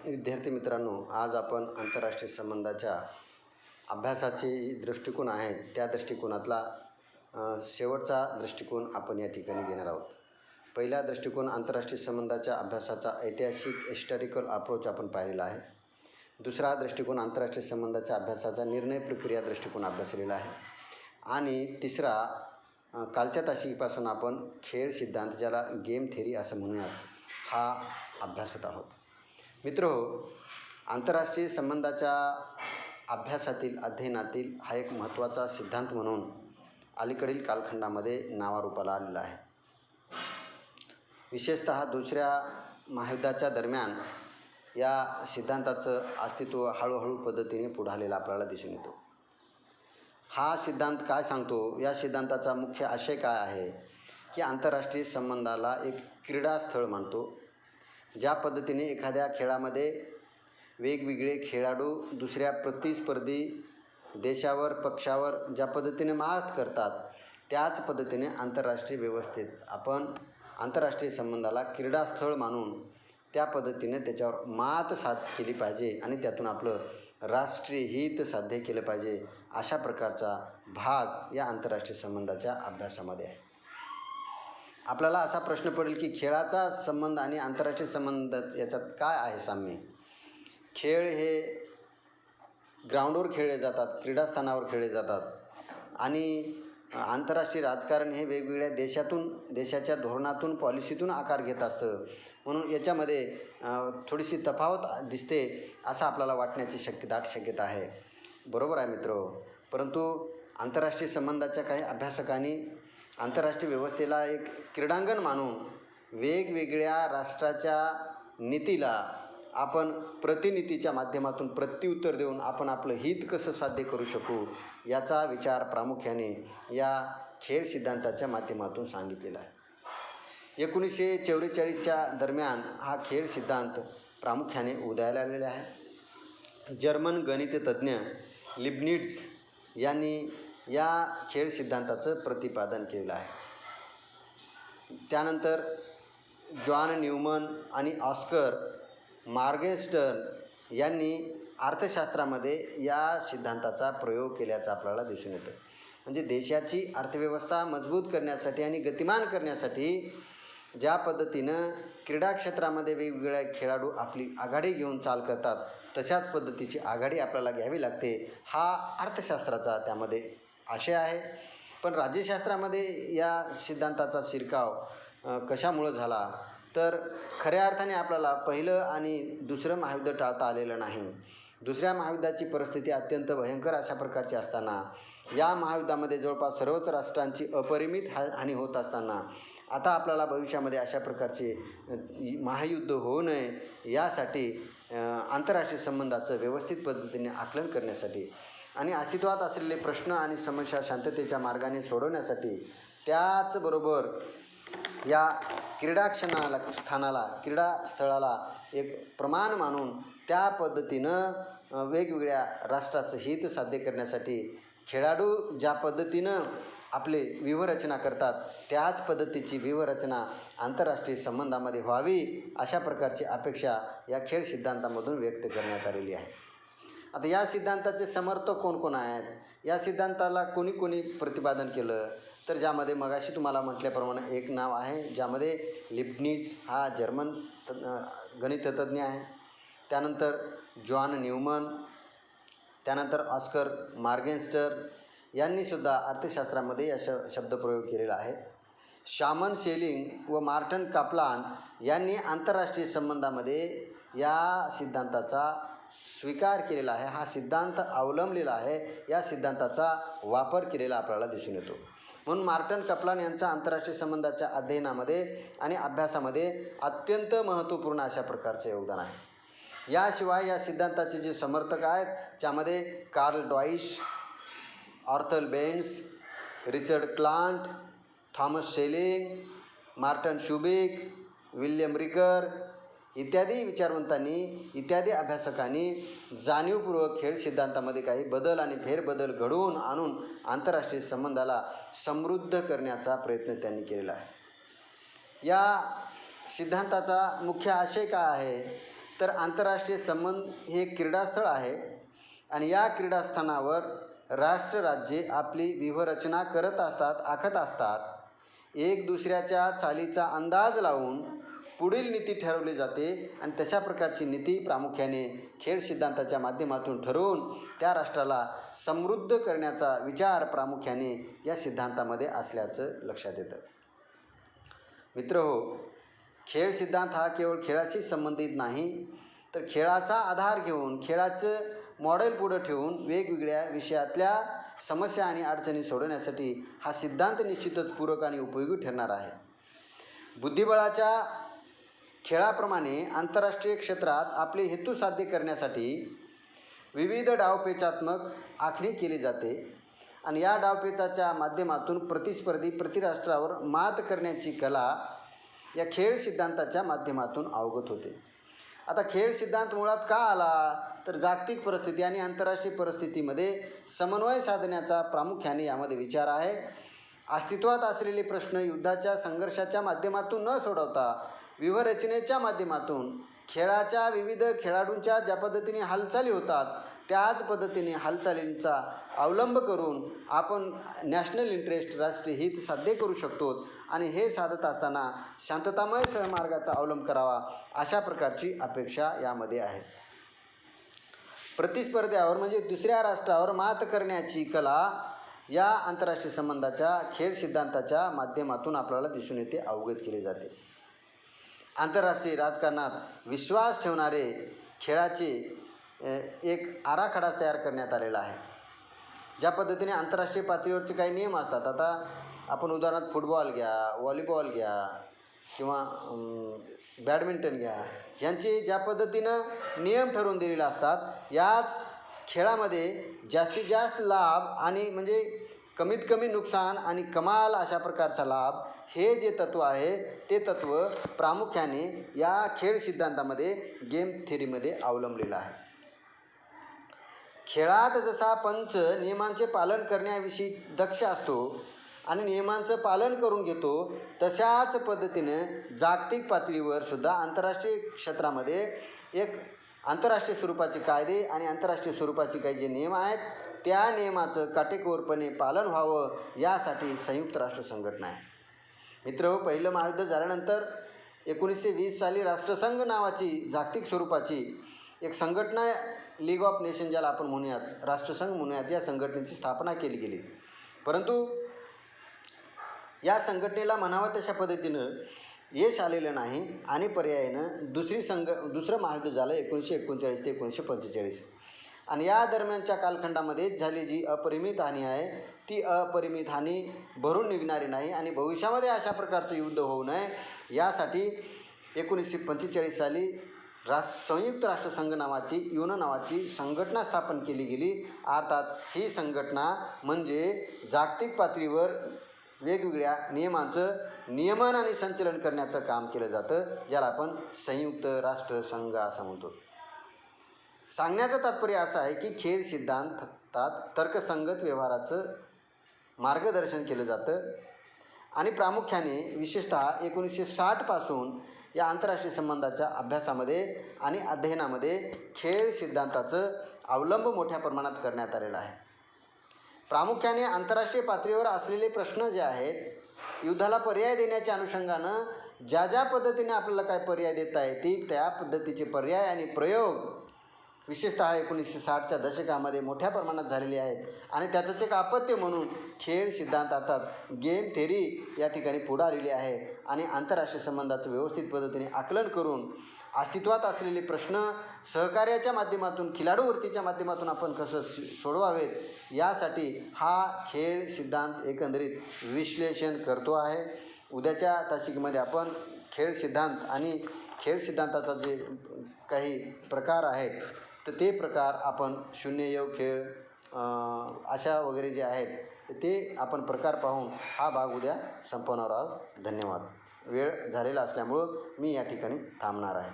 विद्यार्थी मित्रांनो, आज आपण आंतरराष्ट्रीय संबंधाच्या अभ्यासाचे दृष्टिकोन आहेत त्या दृष्टिकोनातला शेवटचा दृष्टिकोन आपण या ठिकाणी घेणार आहोत. पहिला दृष्टिकोन आंतरराष्ट्रीय संबंधाच्या अभ्यासाचा ऐतिहासिक हिस्टॉरिकल अप्रोच आपण पाहिलेला आहे. दुसरा दृष्टिकोन आंतरराष्ट्रीय संबंधाच्या अभ्यासाचा निर्णय प्रक्रिया दृष्टिकोन अभ्यासलेला आहे. आणि तिसरा कालच्या तासिकेपासून आपण खेळ सिद्धांत, ज्याला गेम थेरी असं म्हणूयात, हा अभ्यासत आहोत. मित्रहो, आंतरराष्ट्रीय संबंधाच्या अभ्यासातील अध्ययनातील हा एक महत्त्वाचा सिद्धांत म्हणून अलीकडील कालखंडामध्ये नावारूपाला आलेला आहे. विशेषतः दुसऱ्या महायुद्धाच्या दरम्यान या सिद्धांताचं अस्तित्व हळूहळू पद्धतीने पुढे आलेलं आपल्याला दिसून येतो. हा सिद्धांत काय सांगतो? या सिद्धांताचा मुख्य आशय काय आहे की आंतरराष्ट्रीय संबंधाला एक क्रीडास्थळ मानतो. ज्या पद्धतीने एखाद्या खेळामध्ये वेगवेगळे खेळाडू दुसऱ्या प्रतिस्पर्धी देशावर, पक्षावर ज्या पद्धतीने मात करतात, त्याच पद्धतीने आंतरराष्ट्रीय व्यवस्थेत आपण आंतरराष्ट्रीय संबंधाला क्रीडास्थळ मानून त्या पद्धतीने त्याच्यावर मात केली पाहिजे आणि त्यातून आपलं राष्ट्रीय हित साध्य केलं पाहिजे, अशा प्रकारचा भाग या आंतरराष्ट्रीय संबंधाच्या अभ्यासामध्ये आहे. आपल्याला असा प्रश्न पडेल की खेळाचा संबंध आणि आंतरराष्ट्रीय संबंध याच्यात काय आहे साम्य? खेळ हे ग्राउंडवर खेळले जातात, क्रीडास्थानावर खेळले जातात आणि आंतरराष्ट्रीय राजकारण हे वेगवेगळ्या देशाच्या धोरणातून, पॉलिसीतून आकार घेत असतं. म्हणून याच्यामध्ये थोडीशी तफावत दिसते असं आपल्याला वाटण्याची दाट शक्यता आहे. बरोबर आहे मित्र. परंतु आंतरराष्ट्रीय संबंधाच्या काही अभ्यासकांनी आंतरराष्ट्रीय व्यवस्थेला एक क्रीडांगण मानून वेगवेगळ्या राष्ट्राच्या नीतीला आपण प्रतिनीतीच्या माध्यमातून प्रत्युत्तर देऊन आपण आपलं हित कसं साध्य करू शकू, याचा विचार प्रामुख्याने या खेळ सिद्धांताच्या माध्यमातून सांगितलेला आहे. 1944च्या दरम्यान हा खेळ सिद्धांत प्रामुख्याने उदयाला आलेला आहे. जर्मन गणिततज्ञ लिबनिट्झ यांनी या खेळ सिद्धांताचं प्रतिपादन केलेलं आहे. त्यानंतर जॉन न्यूमन आणि ऑस्कर मॉर्गेनस्टर्न यांनी अर्थशास्त्रामध्ये या सिद्धांताचा प्रयोग केल्याचं आपल्याला दिसून येतं. म्हणजे देशाची अर्थव्यवस्था मजबूत करण्यासाठी आणि गतिमान करण्यासाठी ज्या पद्धतीनं क्रीडा क्षेत्रामध्ये वेगवेगळ्या खेळाडू आपली आघाडी घेऊन चाल करतात, तशाच पद्धतीची आघाडी आपल्याला घ्यावी लागते, हा अर्थशास्त्राचा त्यामध्ये आशय आहे. पण राज्यशास्त्रामध्ये या सिद्धांताचा शिरकाव कशामुळं झाला तर खऱ्या अर्थाने आपल्याला पहिलं आणि दुसरं महायुद्ध टाळता आलेलं नाही. दुसऱ्या महायुद्धाची परिस्थिती अत्यंत भयंकर अशा प्रकारची असताना, या महायुद्धामध्ये जवळपास सर्वच राष्ट्रांची अपरिमित हानी होत असताना, आता आपल्याला भविष्यामध्ये अशा प्रकारचे महायुद्ध होऊ नये यासाठी आंतरराष्ट्रीय संबंधाचं व्यवस्थित पद्धतीने आकलन करण्यासाठी आणि अस्तित्वात असलेले प्रश्न आणि समस्या शांततेच्या मार्गाने सोडवण्यासाठी, त्याचबरोबर या क्रीडास्थळाला एक प्रमाण मानून त्या पद्धतीनं वेगवेगळ्या राष्ट्राचं हित साध्य करण्यासाठी खेळाडू ज्या पद्धतीनं आपले व्यूहरचना करतात, त्याच पद्धतीची व्यूहरचना आंतरराष्ट्रीय संबंधामध्ये व्हावी, अशा प्रकारची अपेक्षा या खेळ सिद्धांतामधून व्यक्त करण्यात आलेली आहे. आता या सिद्धांताचे समर्थक कोण आहेत? या सिद्धांताला कोणी प्रतिपादन केलं तर ज्यामध्ये मगाशी तुम्हाला म्हटल्याप्रमाणे एक नाव आहे, ज्यामध्ये लिबनिट्झ हा जर्मन गणिततज्ञ आहे. त्यानंतर जॉन न्यूमन, त्यानंतर ऑस्कर मॉर्गेनस्टर्न यांनीसुद्धा अर्थशास्त्रामध्ये या शब्दप्रयोग केलेला आहे. शामन शेलिंग व मार्टन काप्लान यांनी आंतरराष्ट्रीय संबंधामध्ये या सिद्धांताचा स्वीकार केलेला आहे, हा सिद्धांत अवलंबलेला आहे, या सिद्धांताचा वापर केलेला आपल्याला दिसून येतो. म्हणून मार्टन काप्लान यांचा आंतरराष्ट्रीय संबंधाच्या अध्ययनामध्ये आणि अभ्यासामध्ये अत्यंत महत्त्वपूर्ण अशा प्रकारचे योगदान आहे. याशिवाय या सिद्धांताचे जे समर्थक आहेत, त्यामध्ये Karl Deutsch, Arthur Banks, Richard Clant, Thomas Schelling, Martin Shubik, William Riker इत्यादी विचारवंतांनी, इत्यादी अभ्यासकांनी जाणीवपूर्वक खेळ सिद्धांतामध्ये काही बदल आणि फेरबदल घडवून आणून आंतरराष्ट्रीय संबंधाला समृद्ध करण्याचा प्रयत्न त्यांनी केलेला आहे. या सिद्धांताचा मुख्य आशय काय आहे तर आंतरराष्ट्रीय संबंध हे एक क्रीडास्थळ आहे आणि या क्रीडास्थानावर राष्ट्र राज्ये आपली व्यूहरचना करत असतात, आखत असतात. एक दुसऱ्याच्या चालीचा अंदाज लावून पुढील नीती ठरवली जाते आणि तशा प्रकारची नीती प्रामुख्याने खेळ सिद्धांताच्या माध्यमातून ठरवून त्या राष्ट्राला समृद्ध करण्याचा विचार प्रामुख्याने या सिद्धांतामध्ये असल्याचं लक्षात येतं. मित्रहो, खेळ सिद्धांत हा केवळ खेळाशी संबंधित नाही, तर खेळाचा आधार घेऊन खेळाचं मॉडेल पुढं ठेवून वेगवेगळ्या विषयातल्या समस्या आणि अडचणी सोडवण्यासाठी हा सिद्धांत निश्चितच पूरक आणि उपयोगी ठरणार आहे. बुद्धिबळाच्या खेळाप्रमाणे आंतरराष्ट्रीय क्षेत्रात आपले हेतू साध्य करण्यासाठी विविध डावपेचात्मक आखणी केली जाते आणि या डावपेचाच्या माध्यमातून प्रतिस्पर्धी प्रतिराष्ट्रावर मात करण्याची कला या खेळ सिद्धांताच्या माध्यमातून अवगत होते. आता खेळ सिद्धांत मुळात का आला, तर जागतिक परिस्थिती आणि आंतरराष्ट्रीय परिस्थितीमध्ये समन्वय साधण्याचा प्रामुख्याने यामध्ये विचार आहे. अस्तित्वात असलेले प्रश्न युद्धाच्या संघर्षाच्या माध्यमातून न सोडवता व्यूहरचनेच्या माध्यमातून खेळाच्या विविध खेळाडूंच्या ज्या पद्धतीने हालचाली होतात त्याच पद्धतीने हालचालींचा अवलंब करून आपण नॅशनल इंटरेस्ट, राष्ट्रीय हित साध्य करू शकतो आणि हे साधत असताना शांततामय सहमार्गाचा अवलंब करावा अशा प्रकारची अपेक्षा यामध्ये आहे. प्रतिस्पर्ध्यावर म्हणजे दुसऱ्या राष्ट्रावर मात करण्याची कला या आंतरराष्ट्रीय संबंधाच्या खेळ सिद्धांताच्या माध्यमातून आपल्याला दिसून येते, अवगत केले जाते. आंतरराष्ट्रीय राजकारणात विश्वास ठेवणारे खेळाचे एक आराखडा तयार करण्यात आलेला आहे. ज्या पद्धतीने आंतरराष्ट्रीय पातळीवरचे काही नियम असतात, आता आपण उदाहरणार्थ फुटबॉल घ्या, व्हॉलीबॉल घ्या किंवा बॅडमिंटन घ्या, यांचे ज्या पद्धतीनं नियम ठरवून दिलेले असतात, याच खेळामध्ये जास्तीत जास्त लाभ आणि म्हणजे कमीत कमी नुकसान आणि कमाल अशा प्रकारचा लाभ हे जे तत्त्व आहे ते तत्त्व प्रामुख्याने या खेळ सिद्धांतामध्ये गेम थेअरीमध्ये अवलंबलेलं आहे. खेळात जसा पंच नियमांचे पालन करण्याविषयी दक्ष असतो आणि नियमांचं पालन करून घेतो, तशाच पद्धतीनं जागतिक पातळीवर सुद्धा आंतरराष्ट्रीय क्षेत्रामध्ये एक आंतरराष्ट्रीय स्वरूपाचे कायदे आणि आंतरराष्ट्रीय स्वरूपाचे काही जे नियम आहेत त्या नियमाचं काटेकोरपणे पालन व्हावं यासाठी संयुक्त राष्ट्र संघटना आहे. मित्रहो, पहिलं महायुद्ध झाल्यानंतर 1920 साली राष्ट्रसंघ नावाची जागतिक स्वरूपाची एक संघटना, लीग ऑफ नेशन ज्याला आपण म्हणूयात, राष्ट्रसंघ म्हणूयात, या संघटनेची स्थापना केली गेली. परंतु या संघटनेला म्हणावं तशा पद्धतीनं यश आलेलं नाही आणि पर्यायानं दुसरं महायुद्ध झालं 1939 ते 1945 आणि या दरम्यानच्या कालखंडामध्ये झाली जी अपरिमित हानी आहे ती अपरिमित हानी भरून निघणारी नाही आणि भविष्यामध्ये अशा प्रकारचं युद्ध होऊ नये यासाठी 1945 साली संयुक्त राष्ट्रसंघ नावाची युनो नावाची संघटना स्थापन केली गेली. अर्थात ही संघटना म्हणजे जागतिक पातळीवर वेगवेगळ्या नियमांचं नियमन आणि संचलन करण्याचं काम केलं जातं, ज्याला आपण संयुक्त राष्ट्रसंघ असं म्हणतो. सांगण्याचं तात्पर्य असं आहे की खेळ सिद्धांतात तर्कसंगत व्यवहाराचं मार्गदर्शन केलं जातं आणि प्रामुख्याने विशेषतः 1960 पासून या आंतरराष्ट्रीय संबंधाच्या अभ्यासामध्ये आणि अध्ययनामध्ये खेळ सिद्धांताचं अवलंब मोठ्या प्रमाणात करण्यात आलेला आहे. प्रामुख्याने आंतरराष्ट्रीय पातळीवर असलेले प्रश्न जे आहेत युद्धाला पर्याय देण्याच्या अनुषंगानं ज्या पद्धतीने आपल्याला काय पर्याय देता येतील त्या पद्धतीचे पर्याय आणि प्रयोग विशेषतः 1960च्या दशकामध्ये मोठ्या प्रमाणात झालेले आहेत आणि त्याचंच एक अपत्य म्हणून खेळ सिद्धांत अर्थात गेम थेअरी या ठिकाणी पुढे आलेली आहे आणि आंतरराष्ट्रीय संबंधाचं व्यवस्थित पद्धतीने आकलन करून अस्तित्वात असलेले प्रश्न सहकार्याच्या माध्यमातून, खिलाडूवृत्तीच्या माध्यमातून आपण कसं सोडवावेत यासाठी हा खेळ सिद्धांत एकंदरीत विश्लेषण करतो आहे. उद्याच्या तासिकेमध्ये आपण खेळ सिद्धांत आणि खेळ सिद्धांताचा जे काही प्रकार आहेत तर ते प्रकार आपण शून्ययोग खेळ अशा वगैरे जे आहेत ते आपण प्रकार पाहून हा भाग उद्या संपवणार आहोत. धन्यवाद. वेळ झालेला असल्यामुळं मी या ठिकाणी थांबणार आहे.